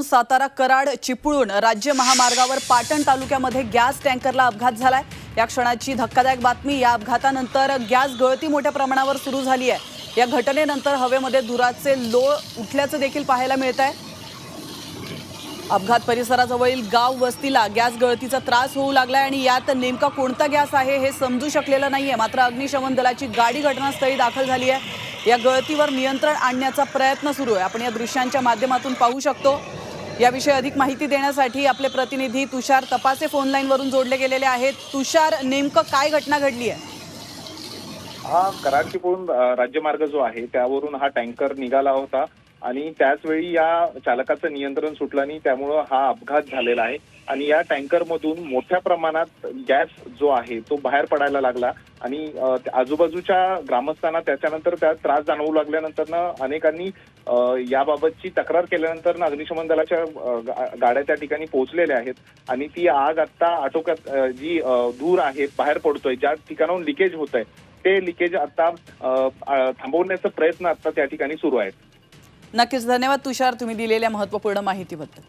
सातारा कराड चिपळूण राज्य महामार्गावर पाटण तालुक्यामध्ये गॅस टँकरला अपघात झालाय। या क्षणाची धक्कादायक बातमी। या अपघातानंतर गॅस गळती मोठ्या प्रमाणावर सुरू झाली आहे। या घटनेनंतर हवेमध्ये धुराचे लोळ उठल्याचं देखील पाहायला मिळत आहे। अपघात परिसराजवळील गाव वस्तीला गॅस गळतीचा त्रास होऊ लागलाय आणि यात नेमका कोणता गॅस आहे हे समजू शकलेलं नाहीये। मात्र अग्निशमन दलाची गाडी घटनास्थळी दाखल झाली आहे। या गळतीवर नियंत्रण आणण्याचा प्रयत्न सुरू आहे। आपण या दृश्यांच्या माध्यमातून पाहू शकतो। याविषयी अधिक माहिती देण्यासाठी आपले प्रतिनिधी तुषार तपासे फोन लाईन वरून जोडले गेलेले आहेत। तुषार, नेमकं काय घटना घडली आहे? हा कराड चिपळूण राज्यमार्ग जो आहे त्यावरून हा टँकर निघाला होता आणि त्याच वेळी या चालकाचं नियंत्रण सुटलं आणि त्यामुळे हा अपघात झालेला आहे। आणि या टँकर मधून मोठ्या प्रमाणात गॅस जो आहे तो बाहेर पडायला लागला आणि आजूबाजूच्या ग्रामस्थांना त्याच्यानंतर त्या त्रास जाणवू लागल्यानंतर अनेकांनी याबाबतची तक्रार केल्यानंतर अग्निशमन दलाच्या गाड्या त्या ठिकाणी पोहोचलेल्या आहेत आणि ती आग आता आटोक्यात जी धूर आहे बाहेर पडतोय, ज्या ठिकाणाहून लिकेज होत आहे ते लिकेज आता थांबवण्याचा प्रयत्न आता त्या ठिकाणी सुरू आहे। नक्कीच, धन्यवाद तुषार, तुम्ही दिलेल्या महत्त्वपूर्ण माहितीबद्दल।